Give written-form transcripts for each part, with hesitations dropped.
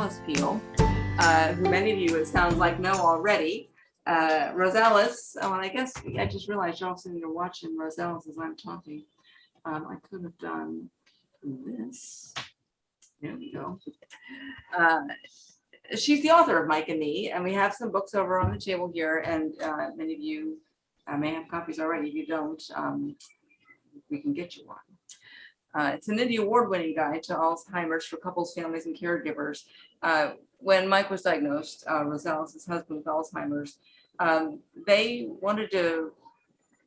Rosalys Peel, who many of you, it sounds like, know already. Rosales, and I guess I just realized you're all sitting there watching Rosales as I'm talking. I could have done this. There we go. She's the author of Mike and Me, and we have some books over on the table here, and many of you may have copies already. If you don't, we can get you one. It's an Indie award-winning guide to Alzheimer's for couples, families, and caregivers. When Mike was diagnosed, Rosales, his husband, with Alzheimer's, they wanted to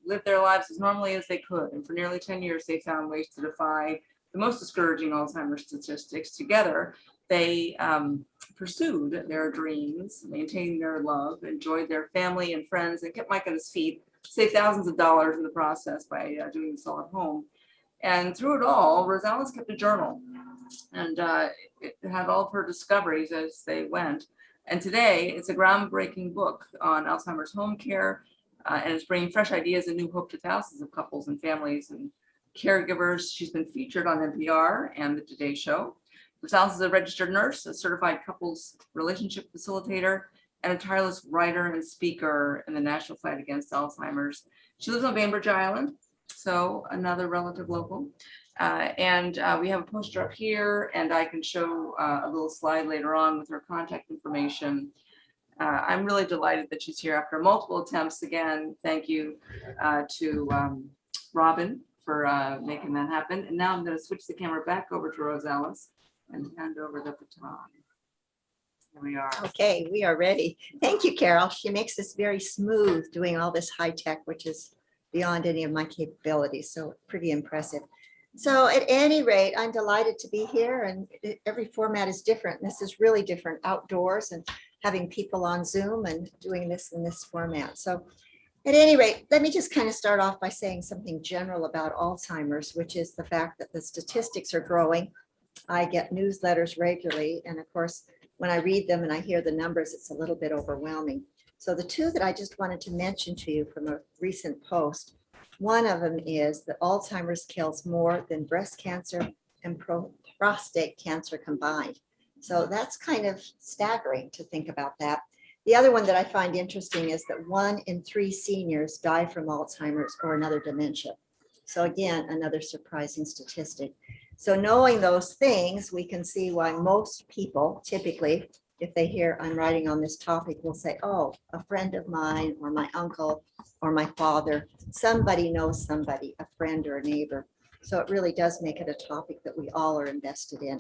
live their lives as normally as they could. And for nearly 10 years, they found ways to defy the most discouraging Alzheimer's statistics. Together, they pursued their dreams, maintained their love, enjoyed their family and friends, and kept Mike on his feet, saved thousands of dollars in the process by doing this all at home. And through it all, Rosales kept a journal, and it had all of her discoveries as they went. And today, it's a groundbreaking book on Alzheimer's home care, and it's bringing fresh ideas and new hope to thousands of couples and families and caregivers. She's been featured on NPR and the Today Show. Rosales is a registered nurse, a certified couples relationship facilitator, and a tireless writer and speaker in the national fight against Alzheimer's. She lives on Bainbridge Island, so another relative local. And we have a poster up here, and I can show a little slide later on with her contact information. I'm really delighted that she's here after multiple attempts. Again, thank you to Robin for making that happen. And now I'm going to switch the camera back over to Rosales and hand over the baton. Here we are. Okay, we are ready. Thank you, Carol. She makes this very smooth, doing all this high tech, which is beyond any of my capabilities. So pretty impressive. So at any rate, I'm delighted to be here, and every format is different. This is really different, outdoors and having people on Zoom and doing this in this format. So at any rate, let me just kind of start off by saying something general about Alzheimer's, which is the fact that the statistics are growing. I get newsletters regularly, and of course, when I read them and I hear the numbers, it's a little bit overwhelming. So the two that I just wanted to mention to you from a recent post, one of them is that Alzheimer's kills more than breast cancer and prostate cancer combined. So that's kind of staggering to think about that. The other one that I find interesting is that 1 in 3 seniors die from Alzheimer's or another dementia. So again, another surprising statistic. So knowing those things, we can see why most people typically, if they hear I'm writing on this topic, will say, oh, a friend of mine or my uncle or my father, somebody knows somebody, a friend or a neighbor. So it really does make it a topic that we all are invested in.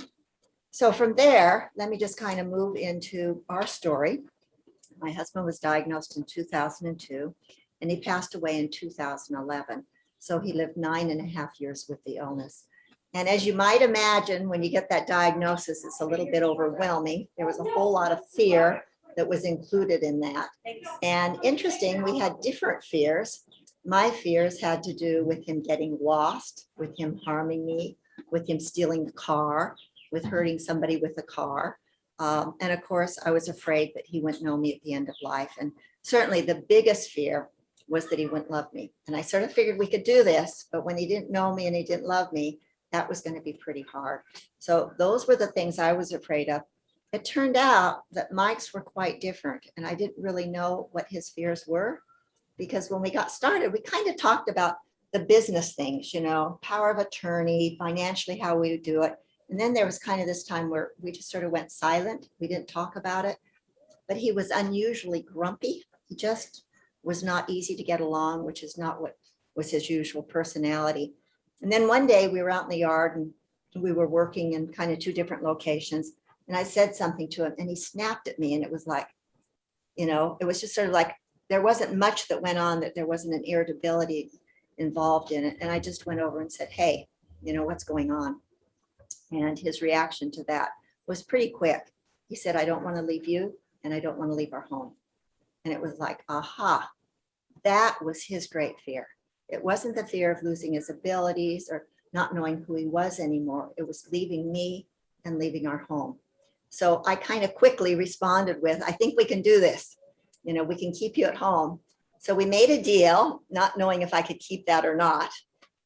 So from there, let me just kind of move into our story. My husband was diagnosed in 2002, and he passed away in 2011. So he lived 9.5 years with the illness. And as you might imagine, when you get that diagnosis, it's a little bit overwhelming. There was a whole lot of fear that was included in that. And interesting, we had different fears. My fears had to do with him getting lost, with him harming me, with him stealing the car, with hurting somebody with a car. And of course, I was afraid that he wouldn't know me at the end of life. And certainly the biggest fear was that he wouldn't love me. And I sort of figured we could do this, but when he didn't know me and he didn't love me, that was going to be pretty hard. So those were the things I was afraid of. It turned out that Mike's were quite different, and I didn't really know what his fears were, because when we got started, we kind of talked about the business things, you know, power of attorney, financially, how we would do it. And then there was kind of this time where we just sort of went silent. We didn't talk about it, but he was unusually grumpy. He just was not easy to get along, which is not what was his usual personality. And then one day we were out in the yard and we were working in kind of 2 different locations. And I said something to him and he snapped at me, and it was like, you know, it was just sort of like, there wasn't much that went on, that there wasn't an irritability involved in it. And I just went over and said, hey, you know, what's going on? And his reaction to that was pretty quick. He said, I don't want to leave you, and I don't want to leave our home. And it was like, aha, that was his great fear. It wasn't the fear of losing his abilities or not knowing who he was anymore. It was leaving me and leaving our home. So I kind of quickly responded with, I think we can do this. You know, we can keep you at home. So we made a deal, not knowing if I could keep that or not.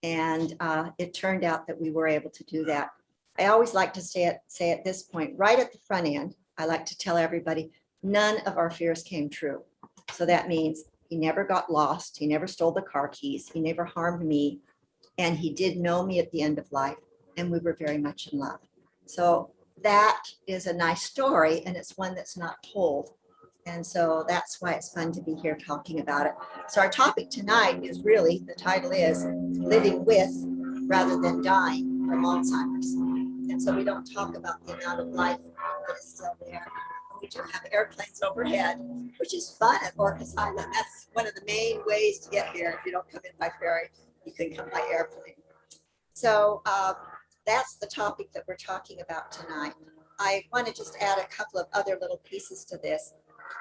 And it turned out that we were able to do that. I always like to say at this point, right at the front end, I like to tell everybody, none of our fears came true. So that means he never got lost. He never stole the car keys. He never harmed me. And he did know me at the end of life. And we were very much in love. So that is a nice story. And it's one that's not told. And so that's why it's fun to be here talking about it. So our topic tonight is really, the title is Living With Rather Than Dying from Alzheimer's. And so we don't talk about the amount of life that is still there. We do have airplanes overhead, which is fun at Orcas Island. That's one of the main ways to get here. If you don't come in by ferry, you can come by airplane. So that's the topic that we're talking about tonight. I want to just add a couple of other little pieces to this,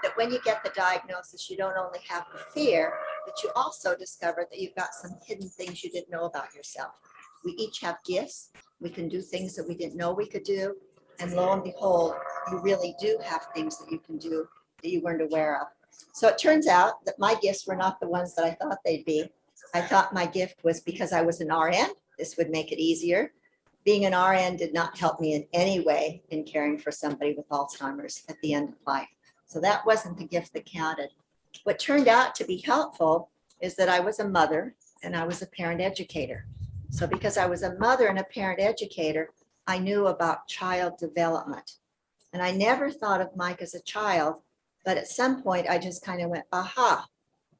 that when you get the diagnosis, you don't only have the fear, but you also discover that you've got some hidden things you didn't know about yourself. We each have gifts. We can do things that we didn't know we could do. And lo and behold, you really do have things that you can do that you weren't aware of. So it turns out that my gifts were not the ones that I thought they'd be. I thought my gift was because I was an RN, this would make it easier. Being an RN did not help me in any way in caring for somebody with Alzheimer's at the end of life. So that wasn't the gift that counted. What turned out to be helpful is that I was a mother and I was a parent educator. So because I was a mother and a parent educator, I knew about child development. And I never thought of Mike as a child, but at some point I just kind of went, aha,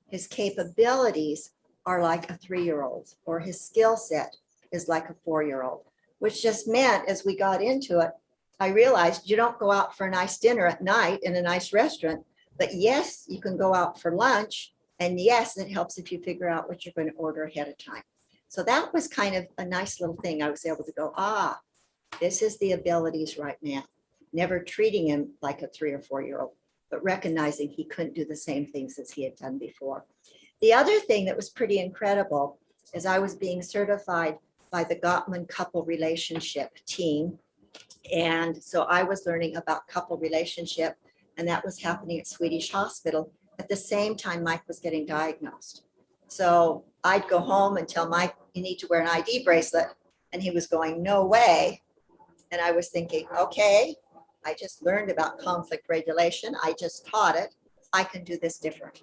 his capabilities are like a 3-year-old, or his skill set is like a 4-year-old, which just meant as we got into it, I realized you don't go out for a nice dinner at night in a nice restaurant, but yes, you can go out for lunch. And yes, it helps if you figure out what you're going to order ahead of time. So that was kind of a nice little thing. I was able to go, this is the abilities right now. Never treating him like a 3 or 4-year-old, but recognizing he couldn't do the same things as he had done before. The other thing that was pretty incredible is I was being certified by the Gottman couple relationship team. And so I was learning about couple relationship, and that was happening at Swedish Hospital at the same time Mike was getting diagnosed. So I'd go home and tell Mike, you need to wear an ID bracelet. And he was going, no way. And I was thinking, okay, I just learned about conflict regulation. I just taught it. I can do this different.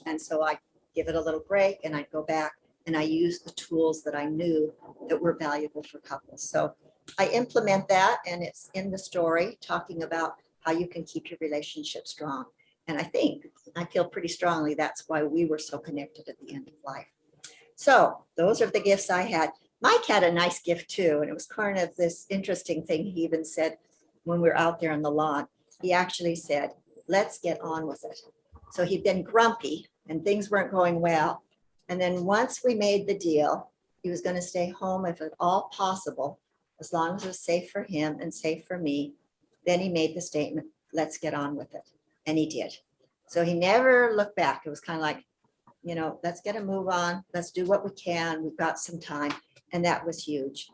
And so I give it a little break and I'd go back and I use the tools that I knew that were valuable for couples. So I implement that, and it's in the story talking about how you can keep your relationship strong. And I feel pretty strongly that's why we were so connected at the end of life. So those are the gifts I had. Mike had a nice gift too. And it was kind of this interesting thing. He even said when we were out there on the lawn, he actually said, let's get on with it. So he'd been grumpy and things weren't going well. And then once we made the deal, he was going to stay home if at all possible, as long as it was safe for him and safe for me. Then he made the statement, let's get on with it. And he did. So he never looked back. It was kind of like, let's get a move on. Let's do what we can. We've got some time. And that was huge.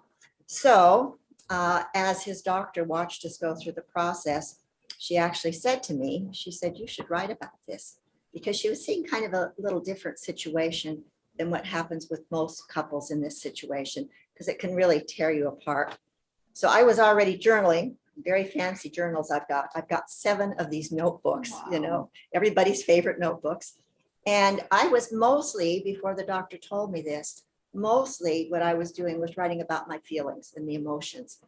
So as his doctor watched us go through the process, she actually said to me, she said, you should write about this, because she was seeing kind of a little different situation than what happens with most couples in this situation, because it can really tear you apart. So I was already journaling, very fancy journals I've got. I've got 7 of these notebooks, everybody's favorite notebooks. And I was mostly, before the doctor told me this, mostly what I was doing was writing about my feelings and the emotions.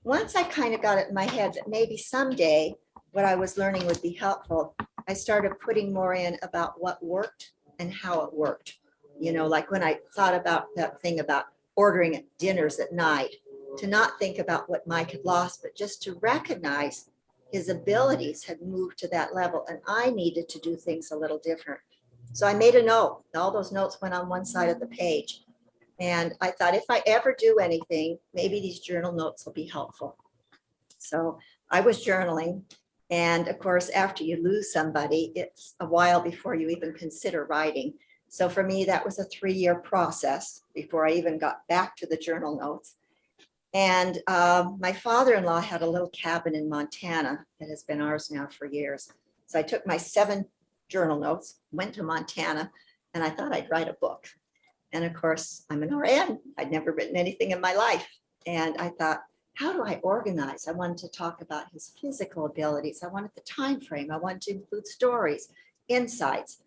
Once I kind of got it in my head that maybe someday what I was learning would be helpful, I started putting more in about what worked and how it worked. Like when I thought about that thing about ordering dinners at night, to not think about what Mike had lost, but just to recognize his abilities had moved to that level and I needed to do things a little different. So I made a note. All those notes went on one side of the page. And I thought if I ever do anything, maybe these journal notes will be helpful. So I was journaling. And of course, after you lose somebody, it's a while before you even consider writing. So for me, that was a 3-year process before I even got back to the journal notes. And my father-in-law had a little cabin in Montana that has been ours now for years. So I took my 7 journal notes, went to Montana, and I thought I'd write a book. And of course, I'm an RN. I'd never written anything in my life. And I thought, how do I organize? I wanted to talk about his physical abilities. I wanted the time frame. I wanted to include stories, insights.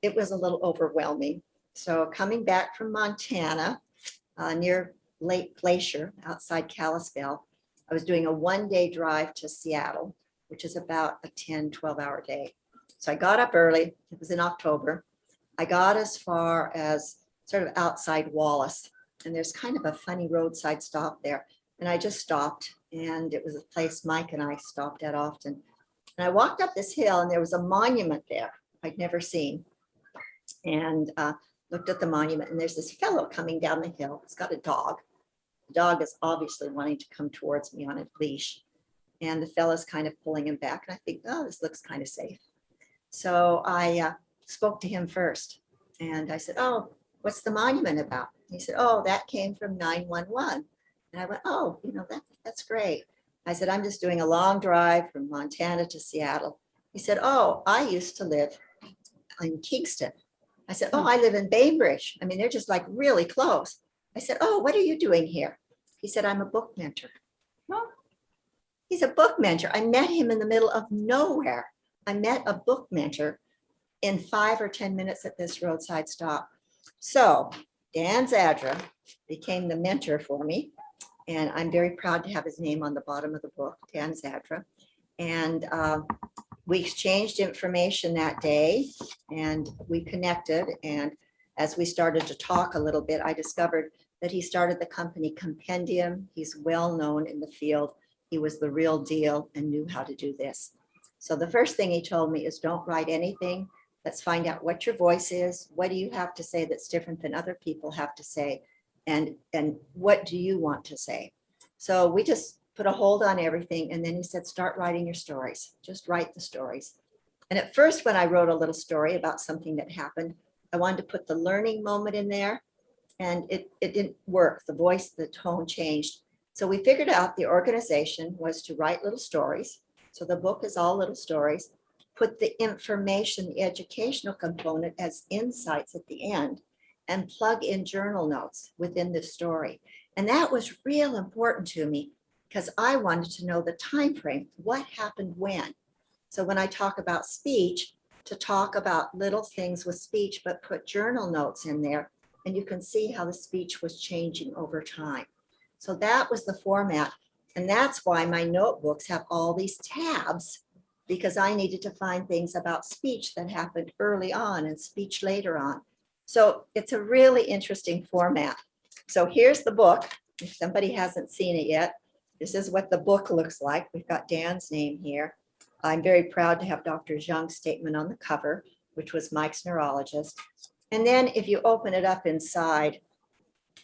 It was a little overwhelming. So coming back from Montana, near Lake Glacier outside Kalispell, I was doing a 1-day drive to Seattle, which is about a 10-12 hour day. So I got up early. It was in October. I got as far as sort of outside Wallace, and there's kind of a funny roadside stop there. And I just stopped, and it was a place Mike and I stopped at often. And I walked up this hill, and there was a monument there I'd never seen. And looked at the monument, and there's this fellow coming down the hill. He's got a dog. The dog is obviously wanting to come towards me on a leash. And the fellow's kind of pulling him back. And I think, oh, this looks kind of safe. So I spoke to him first. And I said, oh, what's the monument about? He said, oh, that came from 911. And I went, oh, that's great. I said, I'm just doing a long drive from Montana to Seattle. He said, oh, I used to live in Kingston. I said, oh, I live in Bainbridge. I mean, they're just like really close. I said, oh, what are you doing here? He said, I'm a book mentor. Oh. He's a book mentor. I met him in the middle of nowhere. I met a book mentor in 5 or 10 minutes at this roadside stop. So Dan Zadra became the mentor for me. And I'm very proud to have his name on the bottom of the book, Dan Zadra. And we exchanged information that day, and we connected. And as we started to talk a little bit, I discovered that he started the company Compendium. He's well known in the field. He was the real deal and knew how to do this. So the first thing he told me is, don't write anything. Let's find out what your voice is. What do you have to say that's different than other people have to say? And what do you want to say? So we just put a hold on everything. And then he said, start writing your stories. Just write the stories. And at first, when I wrote a little story about something that happened, I wanted to put the learning moment in there. And it didn't work. The voice, the tone changed. So we figured out the organization was to write little stories. So the book is all little stories. Put the information, the educational component as insights at the end, and plug in journal notes within the story. And that was real important to me because I wanted to know the time frame, what happened when. So when I talk about speech, to talk about little things with speech, but put journal notes in there, and you can see how the speech was changing over time. So that was the format. And that's why my notebooks have all these tabs, because I needed to find things about speech that happened early on and speech later on. So it's a really interesting format. So here's the book. If somebody hasn't seen it yet, this is what the book looks like. We've got Dan's name here. I'm very proud to have Dr. Zhang's statement on the cover, which was Mike's neurologist. And then if you open it up inside,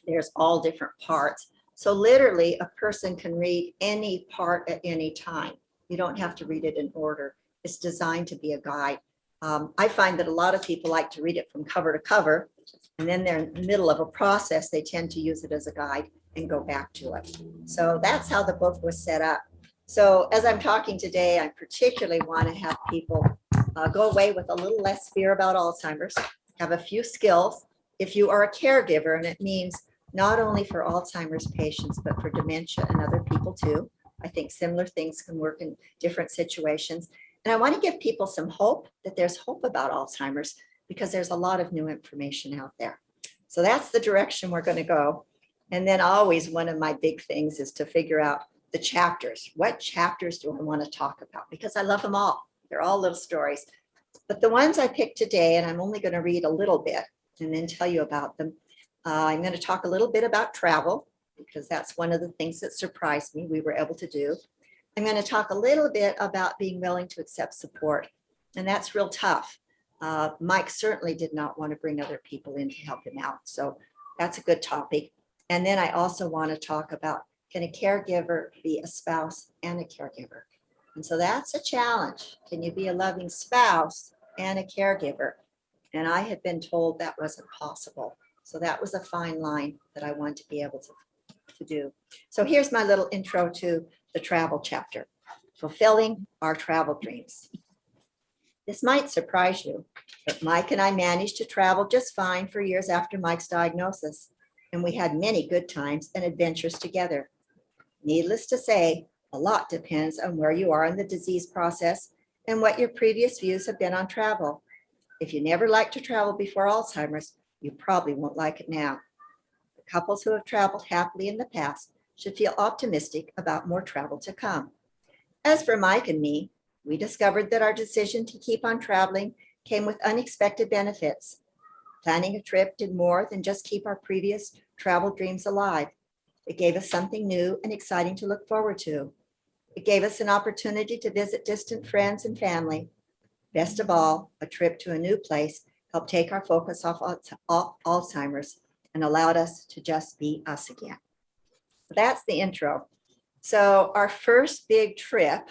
there's all different parts. So literally a person can read any part at any time. You don't have to read it in order. It's designed to be a guide. I find that a lot of people like to read it from cover to cover, and then they're in the middle of a process. They tend to use it as a guide and go back to it. So that's how the book was set up. So as I'm talking today, I particularly want to have people go away with a little less fear about Alzheimer's, have a few skills. If you are a caregiver, and it means not only for Alzheimer's patients, but for dementia and other people too. I think similar things can work in different situations. And I want to give people some hope that there's hope about Alzheimer's, because there's a lot of new information out there. So that's the direction we're going to go. And then always one of my big things is to figure out the chapters. What chapters do I want to talk about? Because I love them all. They're all little stories. But the ones I picked today, and I'm only going to read a little bit and then tell you about them. I'm going to talk a little bit about travel, because that's one of the things that surprised me we were able to do. I'm going to talk a little bit about being willing to accept support, and that's real tough. Mike certainly did not want to bring other people in to help him out, so that's a good topic. And then I also want to talk about, can a caregiver be a spouse and a caregiver? And so that's a challenge. Can you be a loving spouse and a caregiver? And I had been told that wasn't possible. So that was a fine line that I want to be able to do. So here's my little intro to the travel chapter, fulfilling our travel dreams. This might surprise you, but Mike and I managed to travel just fine for years after Mike's diagnosis. And we had many good times and adventures together. Needless to say, a lot depends on where you are in the disease process and what your previous views have been on travel. If you never liked to travel before Alzheimer's, you probably won't like it now. The couples who have traveled happily in the past should feel optimistic about more travel to come. As for Mike and me, we discovered that our decision to keep on traveling came with unexpected benefits. Planning a trip did more than just keep our previous travel dreams alive. It gave us something new and exciting to look forward to. It gave us an opportunity to visit distant friends and family. Best of all, a trip to a new place helped take our focus off Alzheimer's and allowed us to just be us again. That's the intro. So our first big trip,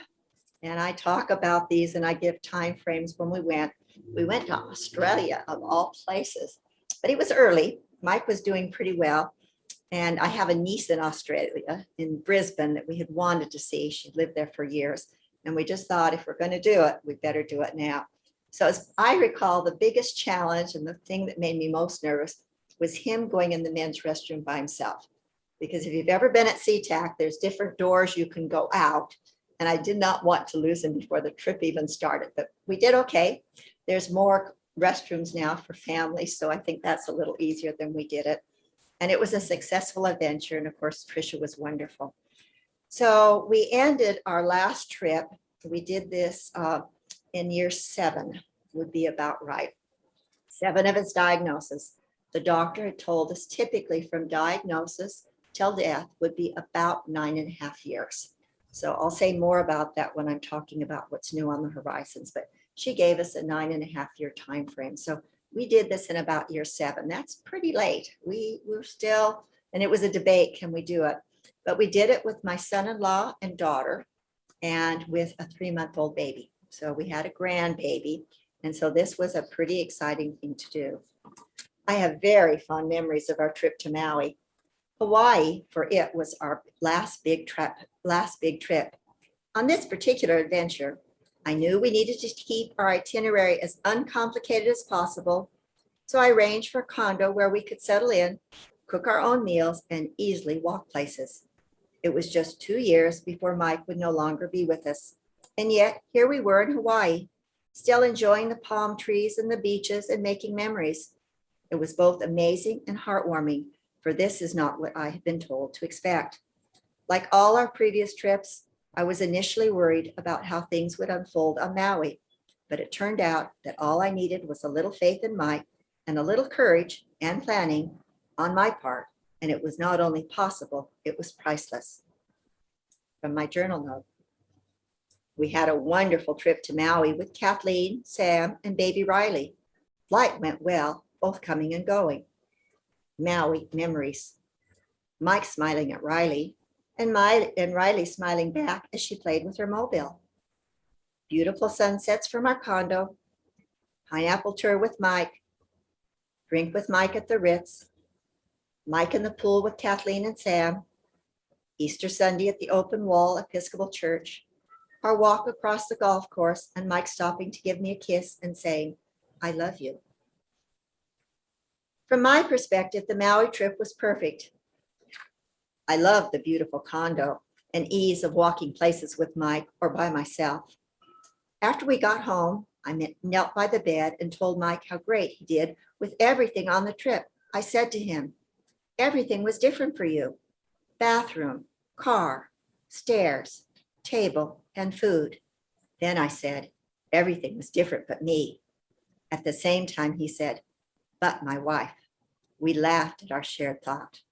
and I talk about these and I give time frames when we went to Australia of all places, but it was early. Mike was doing pretty well. And I have a niece in Australia, in Brisbane, that we had wanted to see. She lived there for years. And we just thought, if we're going to do it, we better do it now. So as I recall, the biggest challenge and the thing that made me most nervous was him going in the men's restroom by himself. Because if you've ever been at SeaTac, there's different doors you can go out. And I did not want to lose him before the trip even started, but we did okay. There's more restrooms now for families, so I think that's a little easier than we did it. And it was a successful adventure. And of course, Tricia was wonderful. So we ended our last trip. We did this in year 7, would be about right. 7 of his diagnosis. The doctor had told us typically from diagnosis till death would be about 9.5 years. So I'll say more about that when I'm talking about what's new on the horizons, but she gave us a 9.5-year time frame. So we did this in about year 7. That's pretty late. We were still, and it was a debate, can we do it? But we did it with my son-in-law and daughter and with a 3-month-old baby. So we had a grandbaby. And so this was a pretty exciting thing to do. I have very fond memories of our trip to Maui. Hawaii, for it, was our last big trip. On this particular adventure, I knew we needed to keep our itinerary as uncomplicated as possible. So I arranged for a condo where we could settle in, cook our own meals, and easily walk places. It was just 2 years before Mike would no longer be with us. And yet here we were in Hawaii, still enjoying the palm trees and the beaches and making memories. It was both amazing and heartwarming, for this is not what I had been told to expect. Like all our previous trips, I was initially worried about how things would unfold on Maui, but it turned out that all I needed was a little faith in Mike and a little courage and planning on my part, and it was not only possible, it was priceless. From my journal note, we had a wonderful trip to Maui with Kathleen, Sam, and baby Riley. Flight went well, both coming and going. Maui memories. Mike smiling at Riley, and Riley smiling back as she played with her mobile. Beautiful sunsets from our condo, pineapple tour with Mike, drink with Mike at the Ritz, Mike in the pool with Kathleen and Sam, Easter Sunday at the Open Wall Episcopal Church, our walk across the golf course and Mike stopping to give me a kiss and saying, "I love you." From my perspective, the Maui trip was perfect. I loved the beautiful condo and ease of walking places with Mike or by myself. After we got home, I knelt by the bed and told Mike how great he did with everything on the trip. I said to him, "Everything was different for you. Bathroom, car, stairs, table, and food." Then I said, "Everything was different but me." At the same time, he said, "But my wife." We laughed at our shared thought.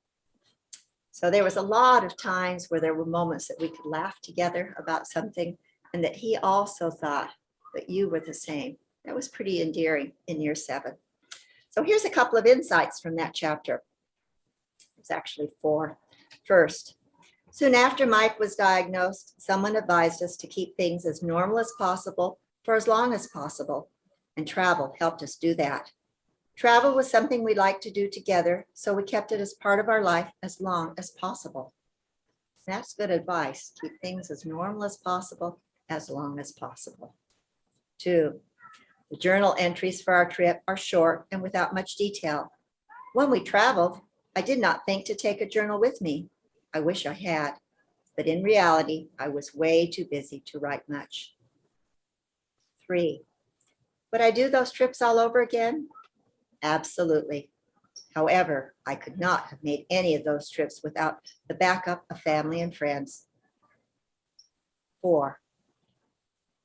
So there was a lot of times where there were moments that we could laugh together about something and that he also thought that you were the same. That was pretty endearing in year 7. So here's a couple of insights from that chapter. It's actually 4. First, soon after Mike was diagnosed, someone advised us to keep things as normal as possible for as long as possible, and travel helped us do that. Travel was something we liked to do together, so we kept it as part of our life as long as possible. That's good advice. Keep things as normal as possible, as long as possible. 2, the journal entries for our trip are short and without much detail. When we traveled, I did not think to take a journal with me. I wish I had. but in reality, I was way too busy to write much. 3, would I do those trips all over again? Absolutely. However, I could not have made any of those trips without the backup of family and friends. 4,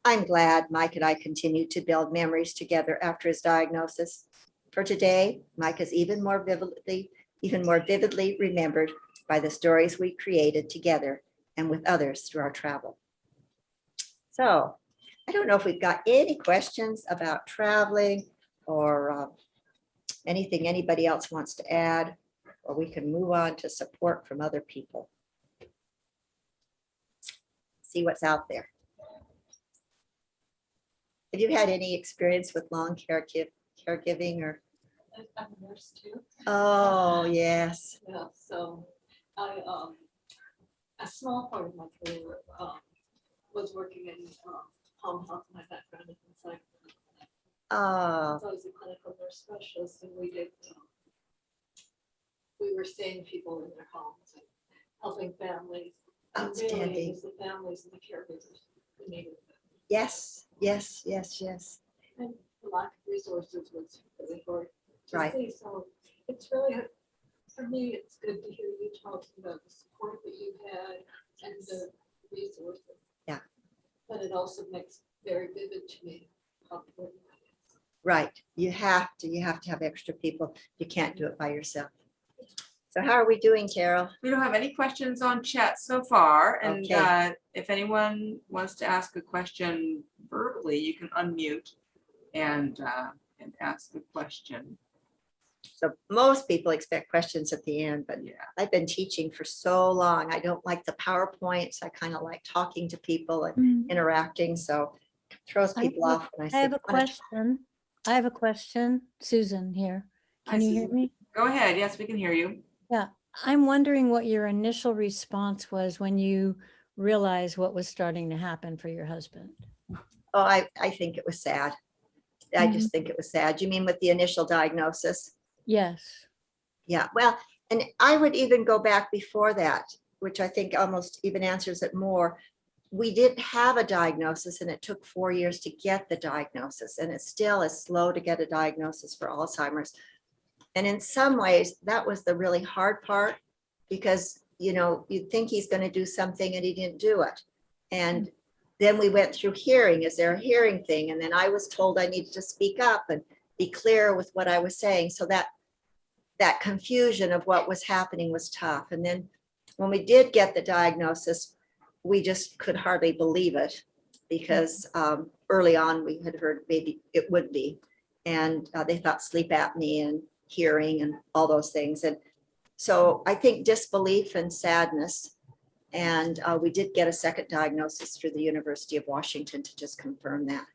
I'm glad Mike and I continued to build memories together after his diagnosis. For today, Mike is even more vividly remembered by the stories we created together and with others through our travel. So I don't know if we've got any questions about traveling or anything anybody else wants to add, or we can move on to support from other people. See what's out there. Have you had any experience with long caregiving or? I'm a nurse too. Oh, yes. Yeah, so I, a small part of my career was working in home health. My background is in psych. Oh, So I was a clinical nurse specialist, and we did, we were seeing people in their homes and helping families. And really, it outstanding. was the families and the caregivers who needed it. Yes, yes, yes, yes. And the lack of resources was really hard to Right. see. So it's really, for me, it's good to hear you talking about the support that you've had and the resources. Yeah. But it also makes very vivid to me how important that is. Right. You have to have extra people. You can't do it by yourself. So how are we doing, Carol? We don't have any questions on chat so far, and Okay. if anyone wants to ask a question verbally, you can unmute and ask the question. So most people expect questions at the end, but Yeah. I've been teaching for so long. I don't like the PowerPoints. I kind of like talking to people and interacting. So it throws people off when I say. I have a "Wanna talk?" question. I have a question. Susan here. Hi, Can you hear Susan. me? Go ahead. Yes, we can hear you. Yeah, I'm wondering what your initial response was when you realized what was starting to happen for your husband. Oh, I think it was sad. I just think it was sad. You mean with the initial diagnosis? Yes. Yeah, well, and I would even go back before that, which I think almost even answers it more. We didn't have a diagnosis, and it took 4 years to get the diagnosis, and it still is slow to get a diagnosis for Alzheimer's. And in some ways, that was the really hard part, because, you know, you'd think he's going to do something and he didn't do it. And then we went through hearing. Is there a hearing thing? And then I was told I needed to speak up and be clear with what I was saying. So that confusion of what was happening was tough. And then when we did get the diagnosis, we just could hardly believe it, because early on we had heard maybe it would be. And they thought sleep apnea and hearing and all those things. And so I think disbelief and sadness. And we did get a second diagnosis through the University of Washington to just confirm that.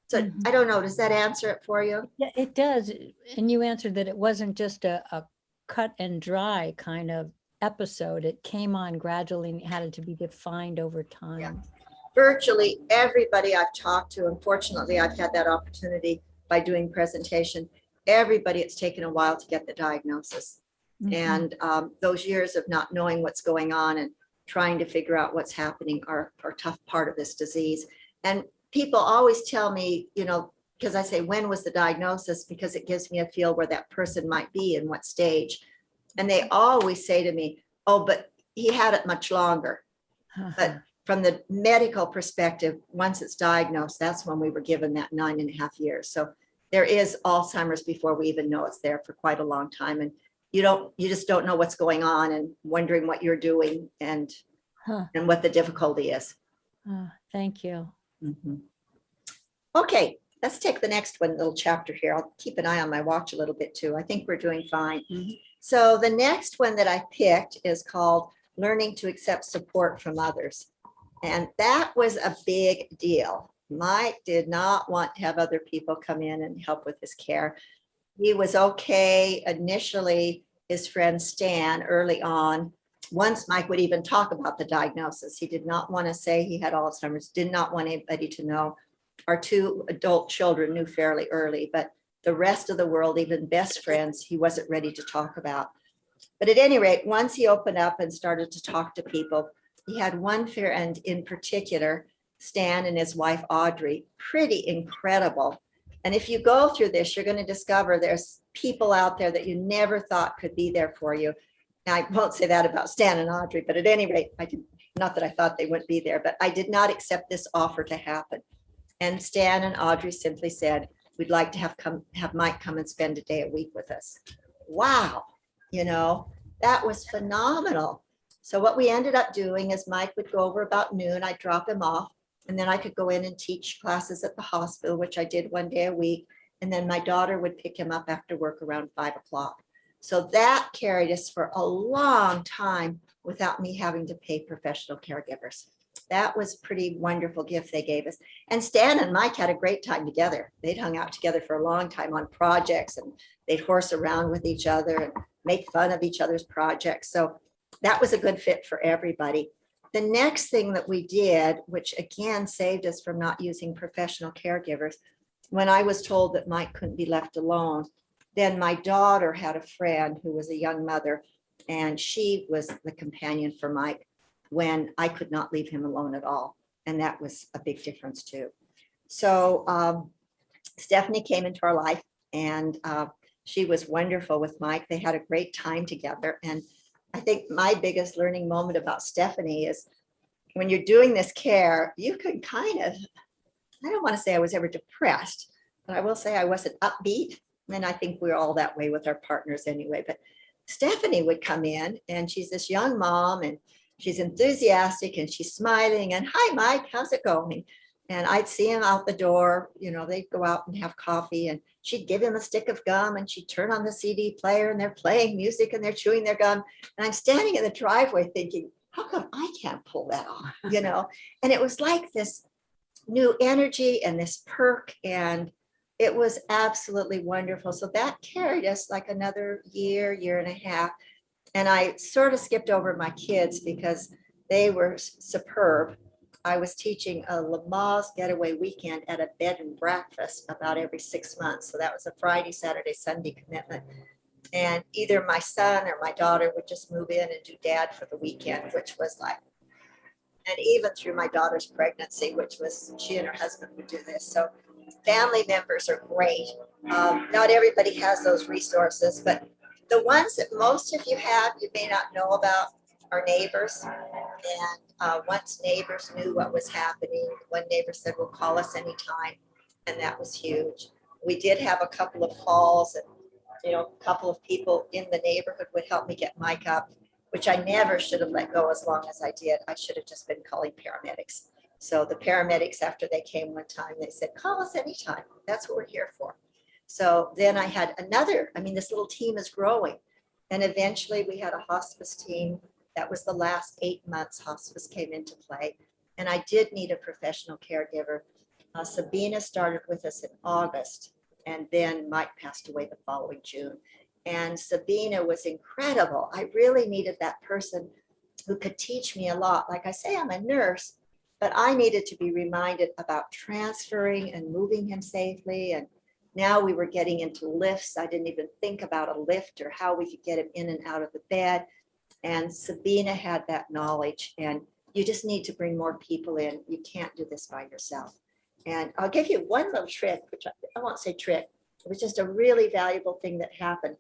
So I don't know, does that answer it for you? Yeah, it does. And you answered that it wasn't just a cut and dry kind of episode. It came on gradually and had to be defined over time. Yeah. Virtually everybody I've talked to, unfortunately, I've had that opportunity by doing presentation. Everybody, it's taken a while to get the diagnosis. And those years of not knowing what's going on and trying to figure out what's happening are a tough part of this disease. And people always tell me, you know, because I say, when was the diagnosis? Because it gives me a feel where that person might be in what stage. And they always say to me, oh, but he had it much longer. But from the medical perspective, once it's diagnosed, that's when we were given that 9.5 years. So there is Alzheimer's before we even know it's there for quite a long time. And you just don't know what's going on and wondering what you're doing and what the difficulty is. Thank you. Okay, let's take the next one, little chapter here. I'll keep an eye on my watch a little bit too. I think we're doing fine. So the next one that I picked is called Learning to Accept Support from Others. And that was a big deal. Mike did not want to have other people come in and help with his care. He was okay initially. His friend Stan early on, once Mike would even talk about the diagnosis, he did not want to say he had Alzheimer's, did not want anybody to know. Our 2 adult children knew fairly early, but the rest of the world, even best friends, he wasn't ready to talk about. But at any rate, once he opened up and started to talk to people, he had one friend in particular, Stan and his wife Audrey, pretty incredible. And if you go through this, you're going to discover there's people out there that you never thought could be there for you. Now, I won't say that about Stan and Audrey, but at any rate, I did not that I thought they wouldn't be there, but I did not accept this offer to happen. And Stan and Audrey simply said, we'd like to have Mike come and spend a day a week with us. Wow, you know, that was phenomenal. So what we ended up doing is Mike would go over about noon, I'd drop him off, and then I could go in and teach classes at the hospital, which I did one day a week. And then my daughter would pick him up after work around 5 o'clock. So that carried us for a long time without me having to pay professional caregivers. That was a pretty wonderful gift they gave us. And Stan and Mike had a great time together. They'd hung out together for a long time on projects, and they'd horse around with each other and make fun of each other's projects. So that was a good fit for everybody. The next thing that we did, which again saved us from not using professional caregivers, when I was told that Mike couldn't be left alone, then my daughter had a friend who was a young mother, and she was the companion for Mike when I could not leave him alone at all. And that was a big difference too. So Stephanie came into our life, and she was wonderful with Mike. They had a great time together. And I think my biggest learning moment about Stephanie is when you're doing this care, you can kind of, I don't want to say I was ever depressed, but I will say I wasn't upbeat. And I think we're all that way with our partners anyway. But Stephanie would come in, and she's this young mom, and she's enthusiastic, and she's smiling, and hi, Mike, how's it going? And I'd see him out the door, you know, they'd go out and have coffee, and she'd give him a stick of gum, and she'd turn on the CD player, and they're playing music and they're chewing their gum. And I'm standing in the driveway thinking, how come I can't pull that off? You know, and it was like this new energy and this perk, and it was absolutely wonderful. So that carried us like another year, year and a half. And I sort of skipped over my kids because they were superb. I was teaching a Lamaze getaway weekend at a bed and breakfast about every 6 months. So that was a Friday, Saturday, Sunday commitment. And either my son or my daughter would just move in and do dad for the weekend, which was like, and even through my daughter's pregnancy, which was she and her husband would do this. So family members are great. Not everybody has those resources, but the ones that most of you have, you may not know about, are neighbors. And once neighbors knew what was happening, one neighbor said, well, call us anytime. And that was huge. We did have a couple of calls, and you know, a couple of people in the neighborhood would help me get Mike up, which I never should have let go as long as I did. I should have just been calling paramedics. So the paramedics, after they came one time, they said, call us anytime. That's what we're here for. So then I had another, I mean, this little team is growing. And eventually we had a hospice team. That was the last 8 months hospice came into play. And I did need a professional caregiver. Sabina started with us in August, and then Mike passed away the following June. And Sabina was incredible. I really needed that person who could teach me a lot. Like I say, I'm a nurse, but I needed to be reminded about transferring and moving him safely. And now we were getting into lifts. I didn't even think about a lift or how we could get him in and out of the bed. And Sabina had that knowledge, and you just need to bring more people in. You can't do this by yourself. And I'll give you one little trick, which I won't say trick. It was just a really valuable thing that happened.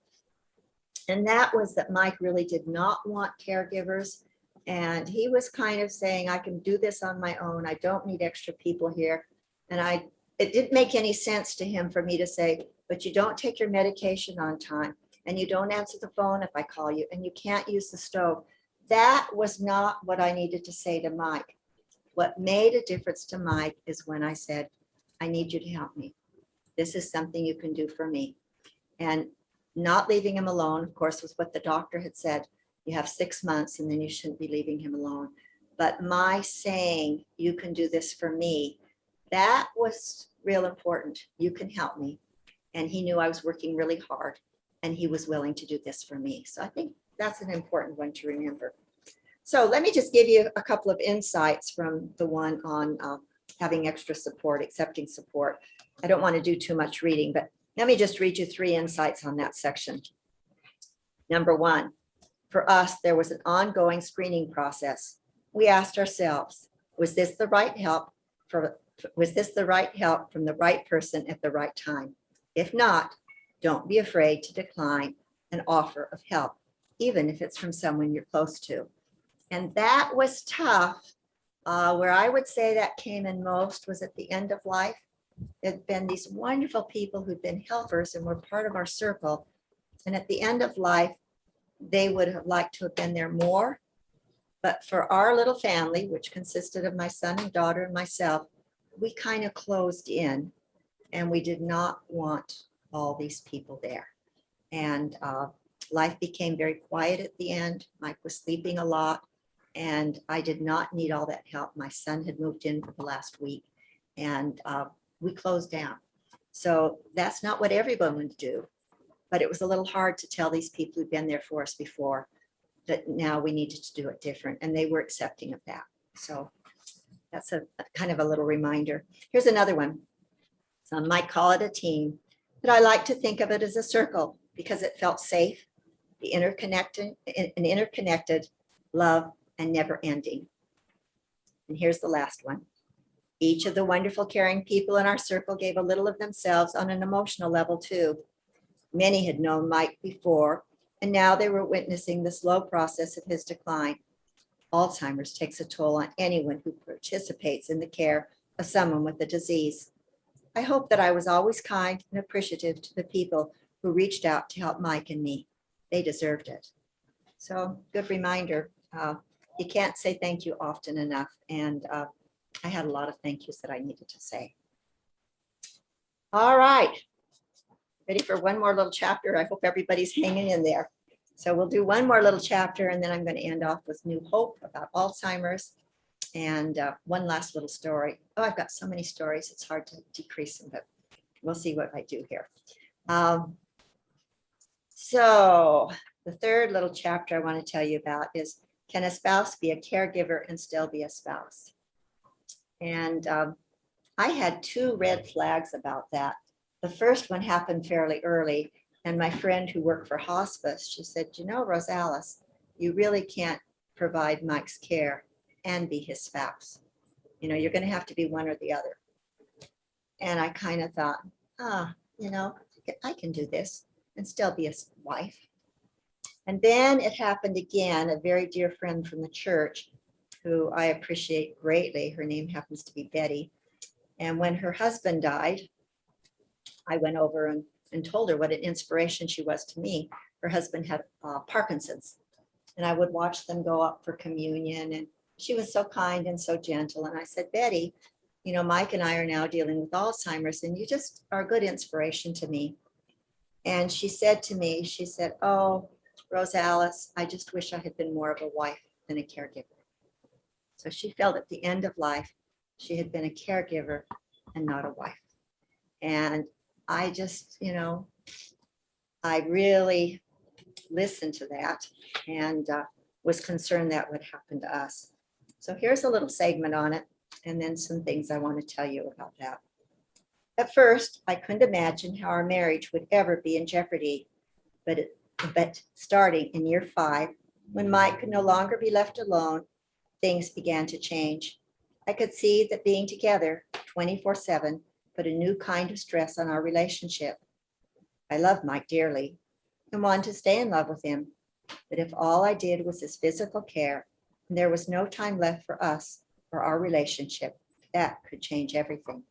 And that was that Mike really did not want caregivers. And he was kind of saying, I can do this on my own. I don't need extra people here. And it didn't make any sense to him for me to say, but you don't take your medication on time, and you don't answer the phone if I call you, and you can't use the stove. That was not what I needed to say to Mike. What made a difference to Mike is when I said, I need you to help me. This is something you can do for me. And not leaving him alone, of course, was what the doctor had said. You have 6 months and then you shouldn't be leaving him alone. But my saying, you can do this for me, that was real important. You can help me. And he knew I was working really hard, and he was willing to do this for me. So I think that's an important one to remember. So let me just give you a couple of insights from the one on having extra support, accepting support. I don't want to do too much reading, but let me just read you 3 insights on that section. Number 1, for us, there was an ongoing screening process. we asked ourselves, was this the right help was this the right help from the right person at the right time? If not, don't be afraid to decline an offer of help, even if it's from someone you're close to. And that was tough. Where I would say that came in most was at the end of life. There'd been these wonderful people who'd been helpers and were part of our circle. And at the end of life, they would have liked to have been there more. But for our little family, which consisted of my son and daughter and myself, we kind of closed in, and we did not want all these people there. And life became very quiet at the end. Mike was sleeping a lot, and I did not need all that help. My son had moved in for the last week, and we closed down. So that's not what everyone would do, but it was a little hard to tell these people who'd been there for us before that now we needed to do it different, and they were accepting of that. So that's a kind of a little reminder. Here's another one. Some might call it a team, but I like to think of it as a circle because it felt safe, the interconnected, love, and never ending. And here's the last one. Each of the wonderful caring people in our circle gave a little of themselves on an emotional level too. Many had known Mike before, and now they were witnessing the slow process of his decline. Alzheimer's takes a toll on anyone who participates in the care of someone with the disease. I hope that I was always kind and appreciative to the people who reached out to help Mike and me. They deserved it. So good reminder. You can't say thank you often enough. And I had a lot of thank yous that I needed to say. All right. Ready for one more little chapter? I hope everybody's hanging in there. So we'll do one more little chapter, and then I'm going to end off with new hope about Alzheimer's and one last little story. Oh, I've got so many stories. It's hard to decrease them, but we'll see what I do here. So the third little chapter I want to tell you about is, can a spouse be a caregiver and still be a spouse? And I had two red flags about that. The first one happened fairly early. And my friend who worked for hospice, she said, you know, Rosales, you really can't provide Mike's care and be his spouse. You know, you're going to have to be one or the other. And I kind of thought, you know, I can do this and still be a wife. And then it happened again. A very dear friend from the church who I appreciate greatly. Her name happens to be Betty. And when her husband died, I went over and told her what an inspiration she was to me. Her husband had Parkinson's, and I would watch them go up for communion, and she was so kind and so gentle. And I said, Betty, you know, Mike and I are now dealing with Alzheimer's, and you just are a good inspiration to me. And she said to me, she said, oh, Rosales, I just wish I had been more of a wife than a caregiver. So she felt at the end of life, she had been a caregiver and not a wife. And I just, you know, I really listened to that and was concerned that would happen to us. So here's a little segment on it, and then some things I want to tell you about that. At first, I couldn't imagine how our marriage would ever be in jeopardy, but starting in year 5, when Mike could no longer be left alone, things began to change. I could see that being together 24/7 put a new kind of stress on our relationship. I love Mike dearly and wanted to stay in love with him, but if all I did was his physical care and there was no time left for us or our relationship, that could change everything.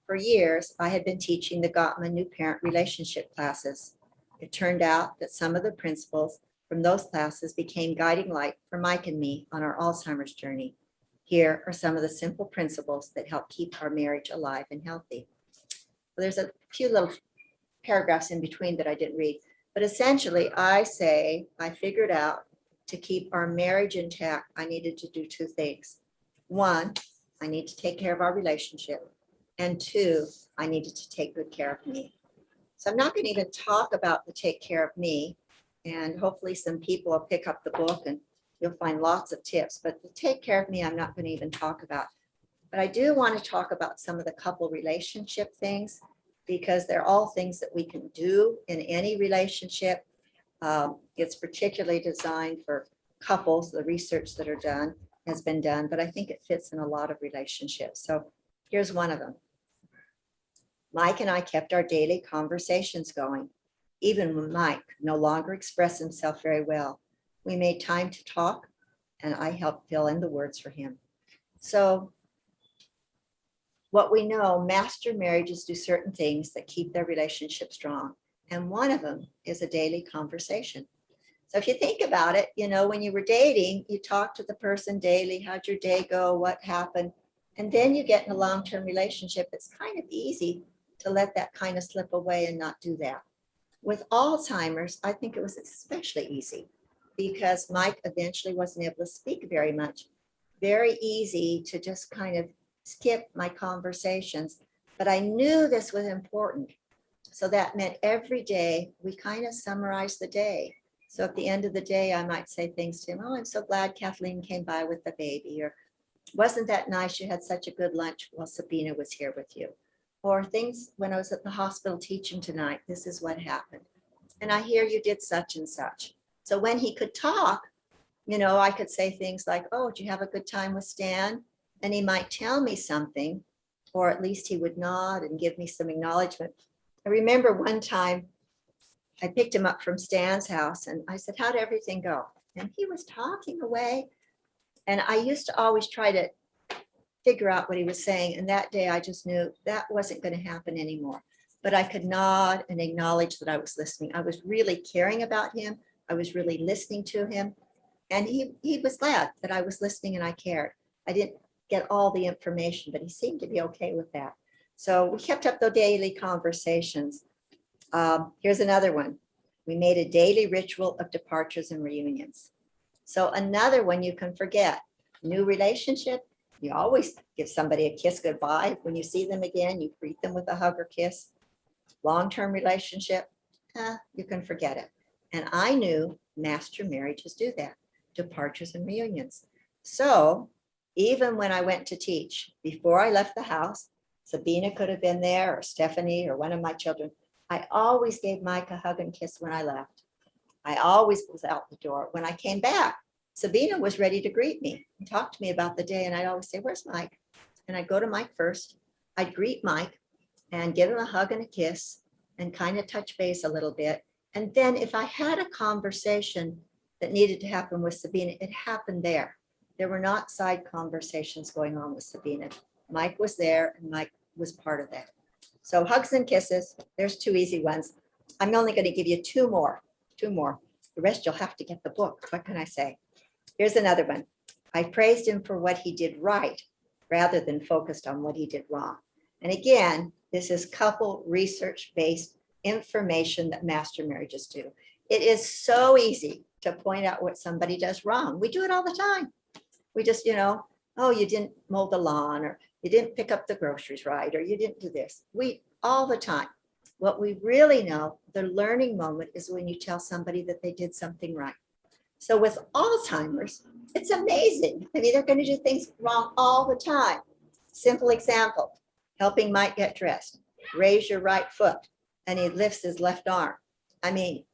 For years, I had been teaching the Gottman New Parent Relationship classes. It turned out that some of the principles from those classes became guiding light for Mike and me on our Alzheimer's journey. Here are some of the simple principles that help keep our marriage alive and healthy. There's a few little paragraphs in between that I didn't read, but essentially I figured out to keep our marriage intact, I needed to do 2 things. 1, I need to take care of our relationship. And 2, I needed to take good care of me. So I'm not going to even talk about the take care of me. And hopefully some people will pick up the book and you'll find lots of tips. But the take care of me, I'm not going to even talk about. But I do want to talk about some of the couple relationship things, because they're all things that we can do in any relationship It's particularly designed for couples. The research that are done has been done, but I think it fits in a lot of relationships. So here's one of them. Mike and I kept our daily conversations going. Even when Mike could no longer express himself very well, we made time to talk, and I helped fill in the words for him. So what we know, master marriages do certain things that keep their relationship strong. And one of them is a daily conversation. So if you think about it, when you were dating, you talk to the person daily. How'd your day go? What happened? And then you get in a long-term relationship. It's kind of easy to let that kind of slip away and not do that. With Alzheimer's, I think it was especially easy because Mike eventually wasn't able to speak very much. Very easy to just kind of skip my conversations, but I knew this was important. So that meant every day we kind of summarized the day. So at the end of the day, I might say things to him. Oh, I'm so glad Kathleen came by with the baby. Or wasn't that nice? You had such a good lunch while Sabina was here with you. Or things when I was at the hospital teaching tonight, this is what happened. And I hear you did such and such. So when he could talk, I could say things like, oh, did you have a good time with Stan? And he might tell me something, or at least he would nod and give me some acknowledgement. I remember one time I picked him up from Stan's house and I said, how'd everything go? And he was talking away. And I used to always try to figure out what he was saying. And that day I just knew that wasn't going to happen anymore. But I could nod and acknowledge that I was listening. I was really caring about him. I was really listening to him. And he was glad that I was listening and I cared. I didn't get all the information, but he seemed to be okay with that. So we kept up the daily conversations. Here's another one. We made a daily ritual of departures and reunions. So another one you can forget. New relationship, you always give somebody a kiss goodbye. When you see them again, you greet them with a hug or kiss. Long-term relationship, you can forget it. And I knew master marriages do that, departures and reunions. So even when I went to teach, before I left the house, Sabina could have been there, or Stephanie, or one of my children. I always gave Mike a hug and kiss when I left. I always was out the door. When I came back, Sabina was ready to greet me and talk to me about the day. And I'd always say, where's Mike? And I'd go to Mike first. I'd greet Mike and give him a hug and a kiss and kind of touch base a little bit. And then if I had a conversation that needed to happen with Sabina, it happened there. There were not side conversations going on with Sabina. Mike was there and Mike was part of that. So hugs and kisses, there's two easy ones. I'm only going to give you two more. The rest you'll have to get the book. What can I say? Here's another one. I praised him for what he did right rather than focused on what he did wrong. And again, this is couple research-based information that master marriages do. It is so easy to point out what somebody does wrong. We do it all the time. We just, oh, you didn't mow the lawn, or you didn't pick up the groceries right, or you didn't do this. We all the time. What we really know, the learning moment is when you tell somebody that they did something right. So with Alzheimer's, it's amazing. I mean, they're going to do things wrong all the time. Simple example, helping Mike get dressed. Raise your right foot, and he lifts his left arm. I mean,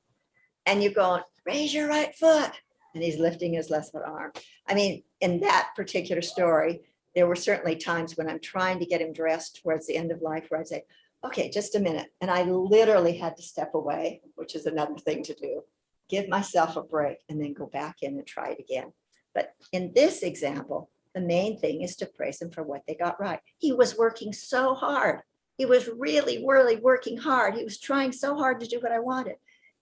and you're going, raise your right foot, and he's lifting his left arm. I mean, in that particular story, there were certainly times when I'm trying to get him dressed towards the end of life where I'd say, okay, just a minute. And I literally had to step away, which is another thing to do, give myself a break and then go back in and try it again. But in this example, the main thing is to praise him for what they got right. He was working so hard. He was really, really working hard. He was trying so hard to do what I wanted.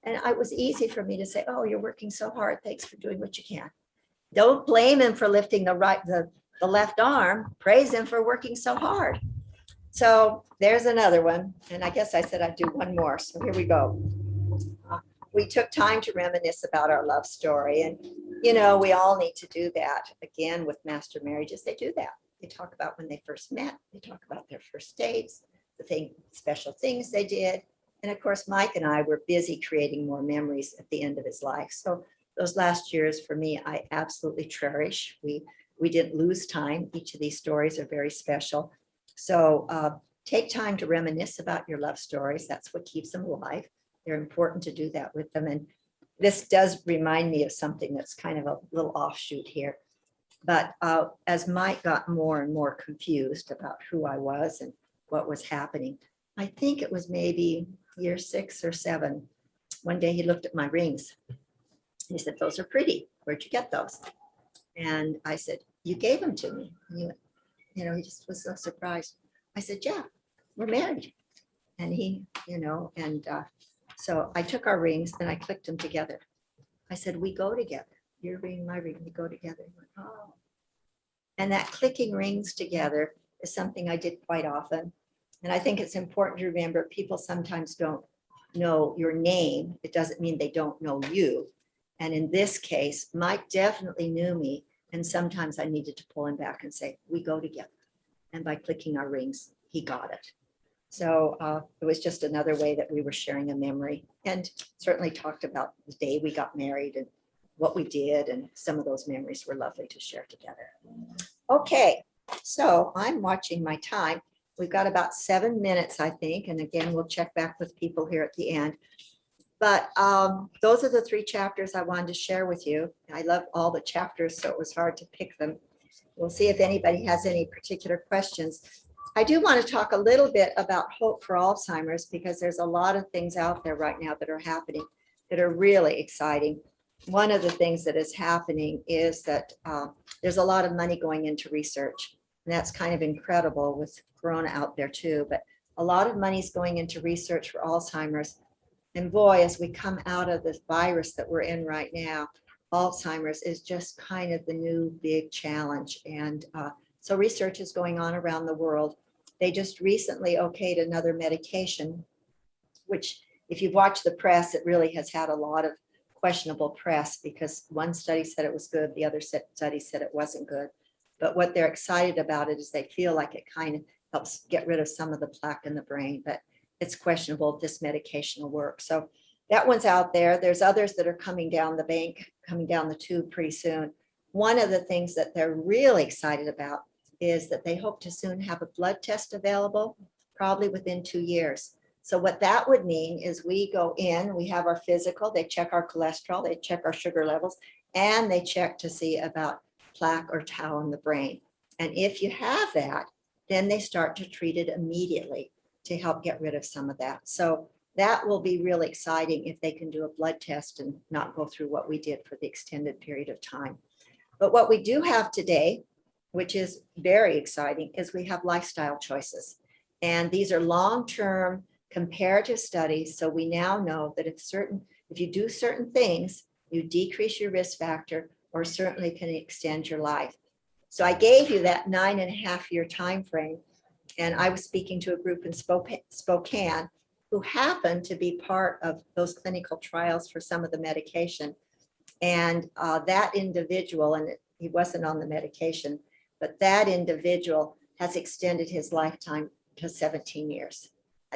And it was easy for me to say, oh, you're working so hard. Thanks for doing what you can. Don't blame him for lifting the left arm. Praise him for working so hard. So there's another one. And I guess I said I'd do one more. So here we go. We took time to reminisce about our love story. And, we all need to do that. Again, with master marriages, they do that. They talk about when they first met. They talk about their first dates, special things they did. And of course, Mike and I were busy creating more memories at the end of his life. So those last years for me, I absolutely cherish. We didn't lose time. Each of these stories are very special. So take time to reminisce about your love stories. That's what keeps them alive. They're important to do that with them. And this does remind me of something that's kind of a little offshoot here. But as Mike got more and more confused about who I was and what was happening, I think it was maybe year 6 or 7. One day he looked at my rings. He said, "Those are pretty. Where'd you get those?" And I said, "You gave them to me." And he went, he just was so surprised. I said, "Yeah, we're married." And he, so I took our rings and I clicked them together. I said, "We go together. Your ring, my ring, we go together." He went, "Oh." And that clicking rings together is something I did quite often. And I think it's important to remember people sometimes don't know your name. It doesn't mean they don't know you. And in this case, Mike definitely knew me. And sometimes I needed to pull him back and say, "We go together." And by clicking our rings, he got it. So it was just another way that we were sharing a memory, and certainly talked about the day we got married and what we did. And some of those memories were lovely to share together. Okay, so I'm watching my time. We've got about 7 minutes, I think. And again, we'll check back with people here at the end. But those are the 3 chapters I wanted to share with you. I love all the chapters, so it was hard to pick them. We'll see if anybody has any particular questions. I do want to talk a little bit about hope for Alzheimer's, because there's a lot of things out there right now that are happening that are really exciting. One of the things that is happening is that there's a lot of money going into research. And that's kind of incredible with Corona out there too. But a lot of money is going into research for Alzheimer's. And boy, as we come out of this virus that we're in right now, Alzheimer's is just kind of the new big challenge. And so research is going on around the world. They just recently okayed another medication, which if you've watched the press, it really has had a lot of questionable press, because one study said it was good, the other study said it wasn't good. But what they're excited about it is they feel like it kind of helps get rid of some of the plaque in the brain, but it's questionable if this medication will work. So that one's out there. There's others that are coming down the bank, coming down the tube pretty soon. One of the things that they're really excited about is that they hope to soon have a blood test available, probably within 2 years. So what that would mean is we go in, we have our physical, they check our cholesterol, they check our sugar levels, and they check to see about plaque or tau in the brain. And if you have that, then they start to treat it immediately to help get rid of some of that. So that will be really exciting if they can do a blood test and not go through what we did for the extended period of time. But what we do have today, which is very exciting, is we have lifestyle choices. And these are long-term comparative studies. So we now know that if you do certain things, you decrease your risk factor or certainly can extend your life. So I gave you that 9.5-year time frame. And I was speaking to a group in Spokane who happened to be part of those clinical trials for some of the medication. And that individual, and he wasn't on the medication, but that individual has extended his lifetime to 17 years.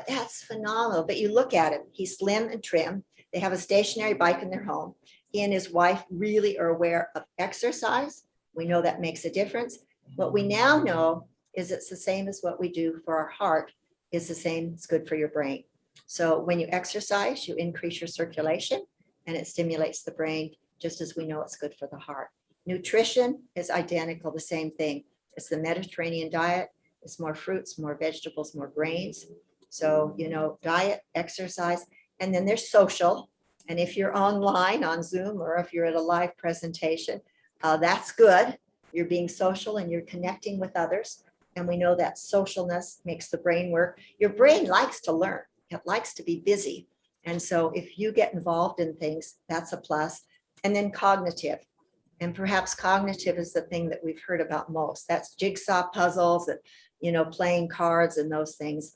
That's phenomenal. But you look at him, he's slim and trim. They have a stationary bike in their home. He and his wife really are aware of exercise. We know that makes a difference. What we now know is it's the same as what we do for our heart, is the same, it's good for your brain. So when you exercise, you increase your circulation and it stimulates the brain, just as we know it's good for the heart. Nutrition is identical, the same thing. It's the Mediterranean diet. It's more fruits, more vegetables, more grains. So, diet, exercise, and then there's social. And if you're online on Zoom or if you're at a live presentation, that's good. You're being social and you're connecting with others. And we know that socialness makes the brain work. Your brain likes to learn. It likes to be busy. And so if you get involved in things, that's a plus. And then cognitive. And perhaps cognitive is the thing that we've heard about most. That's jigsaw puzzles, and, playing cards and those things.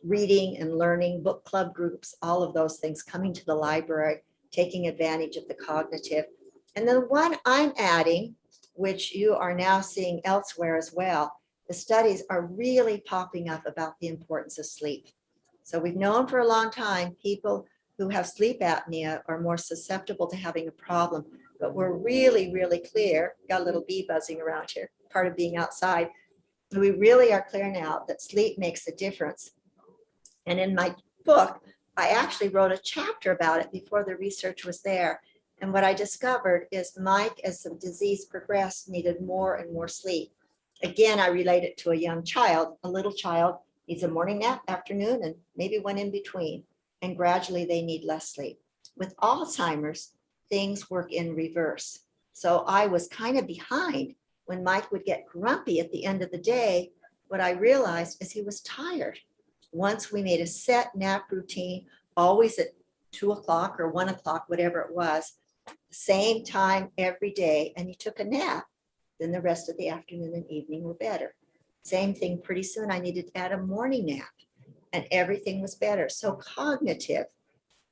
Reading and learning, book club groups, all of those things, coming to the library, taking advantage of the cognitive. And then one I'm adding, which you are now seeing elsewhere as well, the studies are really popping up about the importance of sleep. So we've known for a long time people who have sleep apnea are more susceptible to having a problem, but we're really, really clear, got a little bee buzzing around here, part of being outside. We really are clear now that sleep makes a difference. And in my book, I actually wrote a chapter about it before the research was there. And what I discovered is Mike, as the disease progressed, needed more and more sleep. Again, I relate it to a young child. A little child needs a morning nap, afternoon, and maybe one in between. And gradually they need less sleep. With Alzheimer's, things work in reverse. So I was kind of behind when Mike would get grumpy at the end of the day. What I realized is he was tired. Once we made a set nap routine, always at 2 o'clock or 1 o'clock, whatever it was, same time every day, and he took a nap, then the rest of the afternoon and evening were better. Same thing, pretty soon I needed to add a morning nap, and everything was better. So cognitive,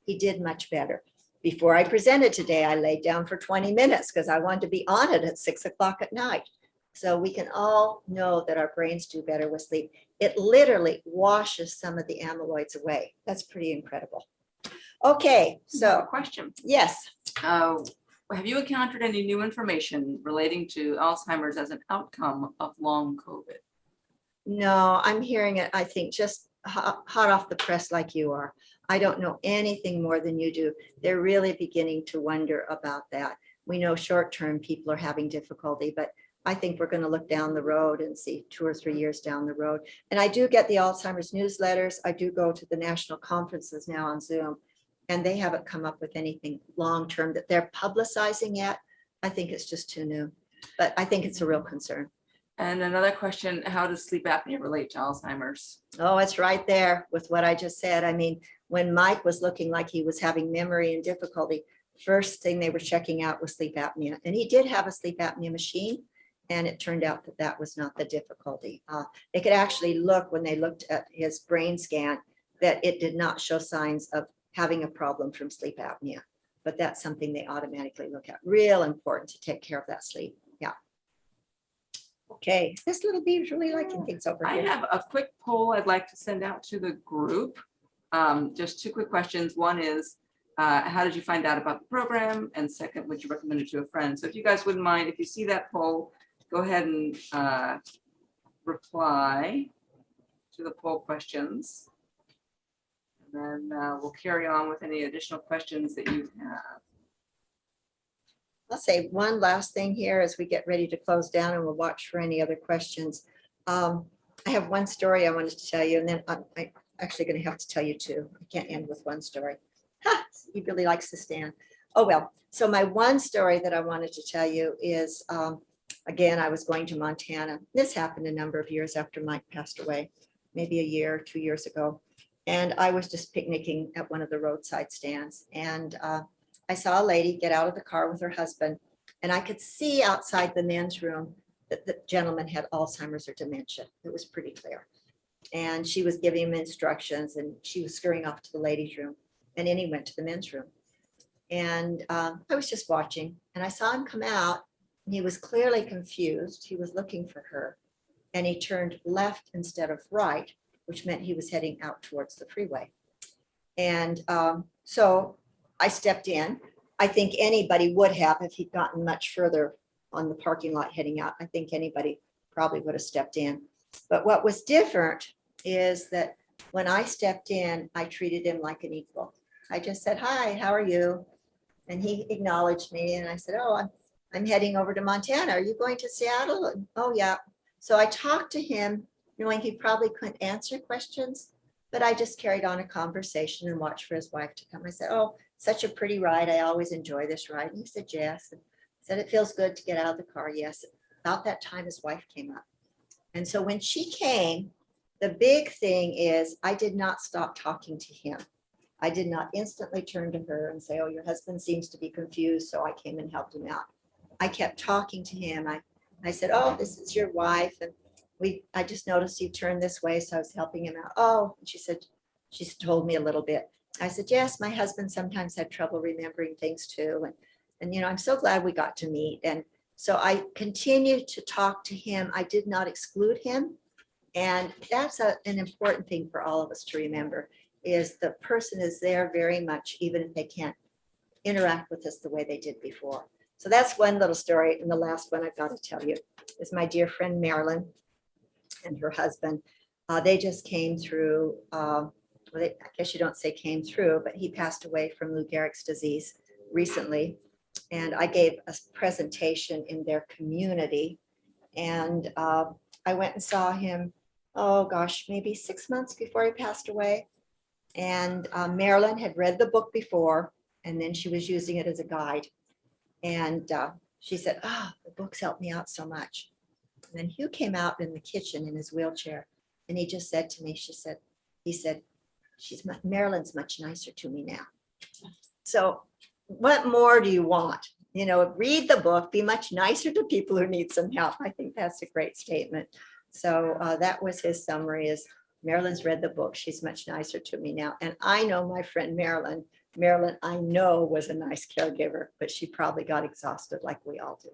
he did much better. Before I presented today, I laid down for 20 minutes because I wanted to be on it at 6 o'clock at night. So we can all know that our brains do better with sleep. It literally washes some of the amyloids away. That's pretty incredible. Okay, So so question, yes. have you encountered any new information relating to Alzheimer's as an outcome of long COVID? No, I'm hearing it, I think, just hot off the press like you are. I don't know anything more than you do. They're really beginning to wonder about that. We know short-term people are having difficulty, but I think we're going to look down the road and see 2 or 3 years down the road. And I do get the Alzheimer's newsletters. I do go to the national conferences now on Zoom, and they haven't come up with anything long-term that they're publicizing yet. I think it's just too new, but I think it's a real concern. And another question, how does sleep apnea relate to Alzheimer's? Oh, it's right there with what I just said. I mean, when Mike was looking like he was having memory and difficulty, first thing they were checking out was sleep apnea. And he did have a sleep apnea machine, and it turned out that that was not the difficulty. They could actually look when they looked at his brain scan that it did not show signs of having a problem from sleep apnea. But that's something they automatically look at. Real important to take care of that sleep. Yeah. Okay, this little bee's really liking things over I here. have a quick poll I'd like to send out to the group. Just 2 quick questions. One is, how did you find out about the program? And second, would you recommend it to a friend? So if you guys wouldn't mind, if you see that poll, go ahead and reply to the poll questions. And then we'll carry on with any additional questions that you have. I'll say one last thing here as we get ready to close down, and we'll watch for any other questions. I have one story I wanted to tell you, and then I'm actually going to have to tell you 2. I can't end with one story. Ha, he really likes to stand. Oh, well, so my one story that I wanted to tell you is, again, I was going to Montana. This happened a number of years after Mike passed away, maybe a year, 2 years ago. And I was just picnicking at one of the roadside stands. And I saw a lady get out of the car with her husband, and I could see outside the men's room that the gentleman had Alzheimer's or dementia. It was pretty clear. And she was giving him instructions, and she was scurrying off to the ladies' room. And then he went to the men's room. And I was just watching, and I saw him come out, and he was clearly confused. He was looking for her, and he turned left instead of right, which meant he was heading out towards the freeway. And so I stepped in. I think anybody would have if he'd gotten much further on the parking lot heading out. I think anybody probably would have stepped in. But what was different is that when I stepped in, I treated him like an equal. I just said, "Hi, how are you?" And he acknowledged me, and I said, "Oh, I'm heading over to Montana. Are you going to Seattle?" And, "Oh, yeah." So I talked to him, knowing he probably couldn't answer questions, but I just carried on a conversation and watched for his wife to come. I said, "Oh, such a pretty ride. I always enjoy this ride." And he said, "Yes." And said, "It feels good to get out of the car." Yes. About that time, his wife came up. And so when she came, the big thing is I did not stop talking to him. I did not instantly turn to her and say, "Oh, your husband seems to be confused, so I came and helped him out." I kept talking to him. I said, "Oh, this is your wife. And I just noticed you turned this way, so I was helping him out." "Oh," and she said, she's told me a little bit. I said, "Yes, my husband sometimes had trouble remembering things too. And you know, I'm so glad we got to meet." And so I continued to talk to him. I did not exclude him. And that's an important thing for all of us to remember, is the person is there very much, even if they can't interact with us the way they did before. So that's one little story. And the last one I've got to tell you is my dear friend Marilyn and her husband. They just came through well, I guess you don't say came through, but he passed away from Lou Gehrig's disease recently. And I gave a presentation in their community. And I went and saw him, oh gosh, maybe 6 months before he passed away. And Marilyn had read the book before, and then she was using it as a guide. And she said, oh, the books helped me out so much. And then Hugh came out in the kitchen in his wheelchair, and he just said to me, he said, Marilyn's much nicer to me now. So what more do you want? You know, read the book, be much nicer to people who need some help. I think that's a great statement. So that was his summary, is Marilyn's read the book. She's much nicer to me now. And I know my friend Marilyn. Marilyn, I know, was a nice caregiver, but she probably got exhausted like we all do.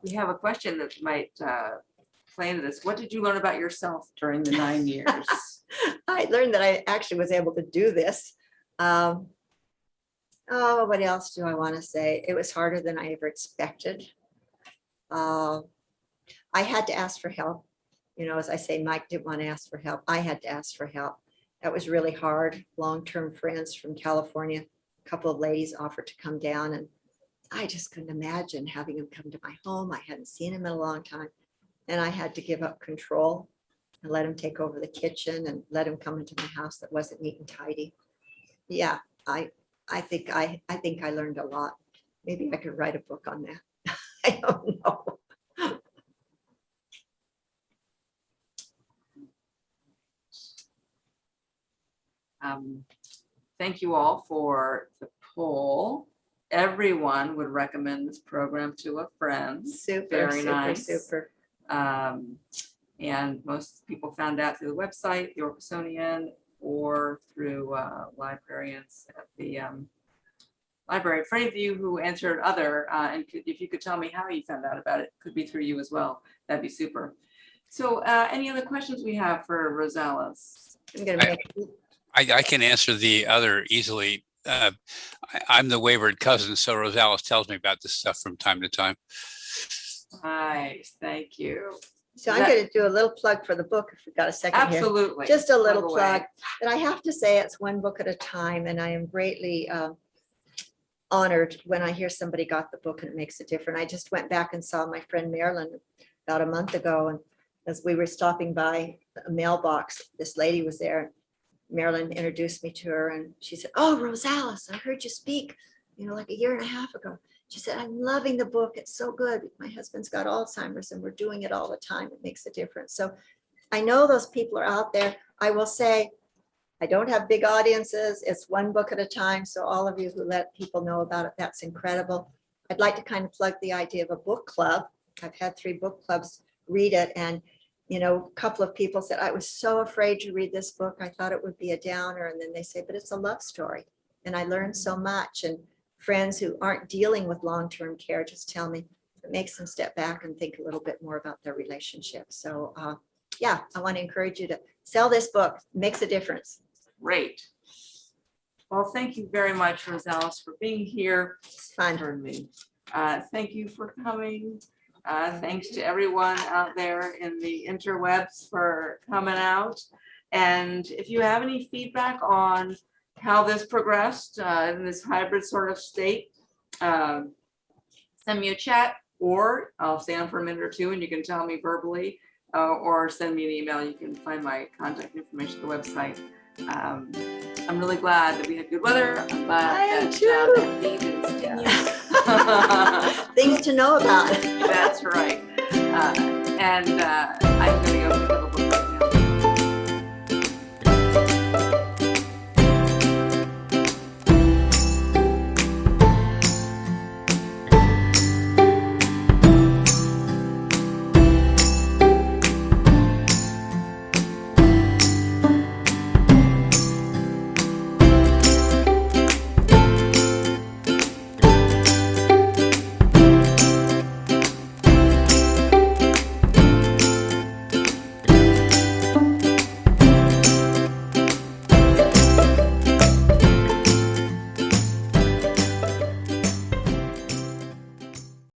We have a question that might play into this. What did you learn about yourself during the 9 years? I learned that I actually was able to do this. Oh, what else do I want to say? It was harder than I ever expected. I had to ask for help. You know, as I say, Mike didn't want to ask for help. I had to ask for help. That was really hard. Long-term friends from California, a couple of ladies offered to come down, and I just couldn't imagine having him come to my home. I hadn't seen him in a long time. And I had to give up control and let him take over the kitchen and let him come into my house that wasn't neat and tidy. Yeah, I think I learned a lot. Maybe I could write a book on that. I don't know. Thank you all for the poll. Everyone would recommend this program to a friend. Super, Very super, nice. super. And most people found out through the website, the Orcasonian, or through librarians at the library. For any of you who answered other, and if you could tell me how you found out about it, could be through you as well. That'd be super. So any other questions we have for Rosales? I'm gonna make. I can answer the other easily. I'm the wayward cousin, so Rosales tells me about this stuff from time to time. Nice, thank you. So I'm going to do a little plug for the book if we've got a second here. Absolutely. Just a little Plug away. plug. But I have to say it's one book at a time, and I am greatly honored when I hear somebody got the book and it makes a difference. I just went back and saw my friend Marilyn about a month ago, and as we were stopping by a mailbox, this lady was there. Marilyn introduced me to her, and she said, oh, Rosales, I heard you speak, you know, like a year and a half ago. She said, I'm loving the book. It's so good. My husband's got Alzheimer's and we're doing it all the time. It makes a difference. So I know those people are out there. I will say, I don't have big audiences. It's one book at a time. So all of you who let people know about it, that's incredible. I'd like to kind of plug the idea of a book club. I've had 3 book clubs read it. And, you know, a couple of people said, I was so afraid to read this book. I thought it would be a downer. And then they say, but it's a love story. And I learned so much. And friends who aren't dealing with long-term care just tell me it makes them step back and think a little bit more about their relationship. So yeah, I want to encourage you to sell this book. It makes a difference. Great. Well, thank you very much, Rosales, for being here. It's fun. Pardon me. Thank you for coming. Thanks to everyone out there in the interwebs for coming out. And if you have any feedback on how this progressed in this hybrid sort of state, send me a chat, or I'll stay on for a minute or two and you can tell me verbally, or send me an email. You can find my contact information at the website. I'm really glad that we had good weather. I'm glad that need continues. Things to know about. That's right. And I'm going to go